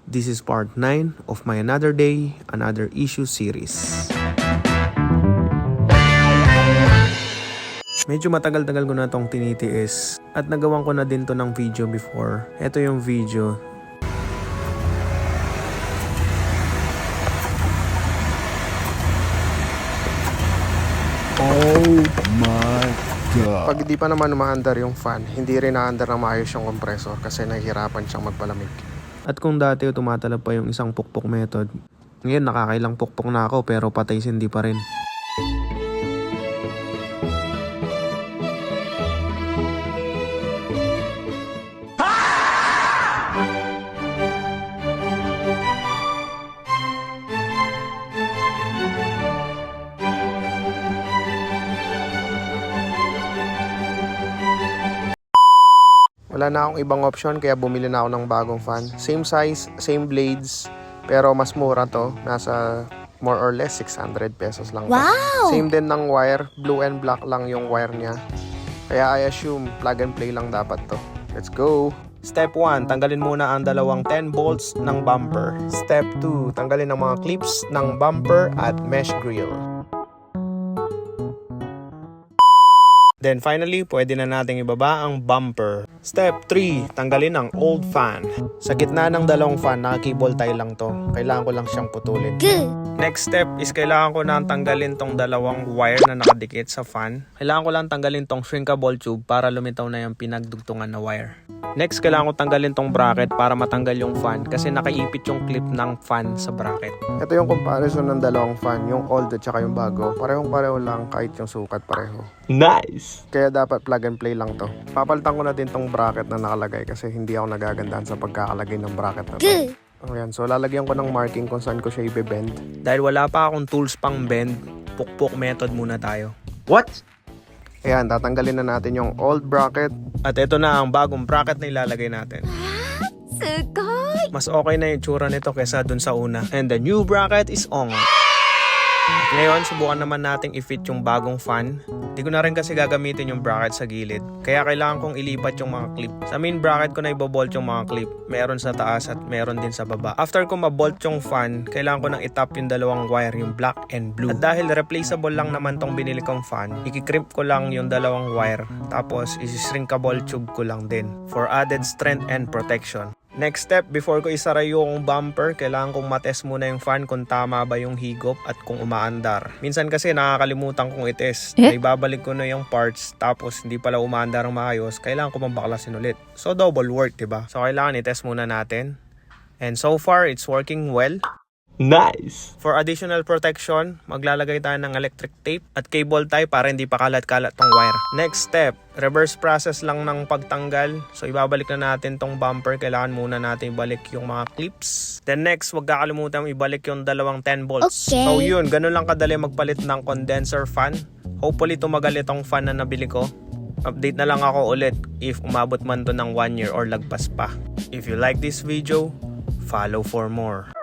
This is part 9 of my Another Day, Another Issue series. Medyo matagal-tagal ko na tong tinitiis at nagawan ko na din to ng video before. Ito yung video. Oh my God. Pag hindi pa naman umaandar yung fan, hindi rin naandar na maayos yung compressor kasi nahihirapan siyang magpalamig. At kung dati tumatalab pa yung isang pukpok method, ngayon nakakailang pukpok na ako pero patay sindi pa rin. Wala na akong ibang option kaya bumili na ako ng bagong fan. Same size, same blades, pero mas mura to. Nasa more or less 600 pesos lang to. Wow! Same din ng wire, blue and black lang yung wire niya. Kaya I assume plug and play lang dapat to. Let's go! Step 1, tanggalin muna ang dalawang 10 bolts ng bumper. Step 2, tanggalin ang mga clips ng bumper at mesh grill. Then finally, pwede na nating ibaba ang bumper. Step 3, tanggalin ang old fan. Sa gitna ng dalawang fan, naka-cable tie lang to. Kailangan ko lang siyang putulin. Good. Next step is kailangan ko na tanggalin tong dalawang wire na nakadikit sa fan. Kailangan ko lang tanggalin tong shrinkable tube para lumitaw na yung pinagdugtungan na wire. Next, kailangan ko tanggalin tong bracket para matanggal yung fan kasi nakaipit yung clip ng fan sa bracket. Ito yung comparison ng dalawang fan, yung old at saka yung bago. Parehong-pareho lang kahit yung sukat pareho. Nice! Kaya dapat plug and play lang to. Papalitan ko na din tong bracket na nakalagay kasi hindi ako nagagandahan sa pagkakalagay ng bracket na to. Good. Ayan, so lalagyan ko ng marking kung saan ko siya i-bend. Dahil wala pa akong tools pang bend, pukpok method muna tayo. What? Ayan, tatanggalin na natin yung old bracket. At ito na ang bagong bracket na ilalagay natin. Sugoi! Mas okay na yung tsura nito kesa dun sa una. And the new bracket is on. At ngayon, subukan naman nating i-fit yung bagong fan. Hindi ko na rin kasi gagamitin yung bracket sa gilid. Kaya kailangan kong ilipat yung mga clip. Sa main bracket ko na ibobolt yung mga clip. Meron sa taas at meron din sa baba. After ko mabolt yung fan, kailangan ko nang itap yung dalawang wire, yung black and blue. At dahil replaceable lang naman tong binili kong fan, ikikrimp ko lang yung dalawang wire. Tapos, isi-shrinkable tube ko lang din for added strength and protection. Next step, before ko isara yung bumper, kailangan kong matest muna yung fan kung tama ba yung higop at kung umaandar. Minsan kasi nakakalimutan kong itest. Ibabalik ko na yung parts, tapos hindi pala umaandar ang maayos, kailangan ko mabaklasin ulit. So double work, diba? So kailangan itest muna natin. And so far, it's working well. Nice. For additional protection, maglalagay tayo ng electric tape at cable tie para hindi pa kalat-kalat tong wire. Next step, reverse process lang ng pagtanggal. So ibabalik na natin tong bumper. Kailangan muna natin ibalik yung mga clips. Then next, huwag kakalimutan ibalik yung dalawang 10 bolts. Okay. So yun, ganun lang kadali magpalit ng condenser fan. Hopefully tumagal itong fan na nabili ko. Update na lang ako ulit if umabot man to ng 1 year or lagpas pa. If you like this video, follow for more.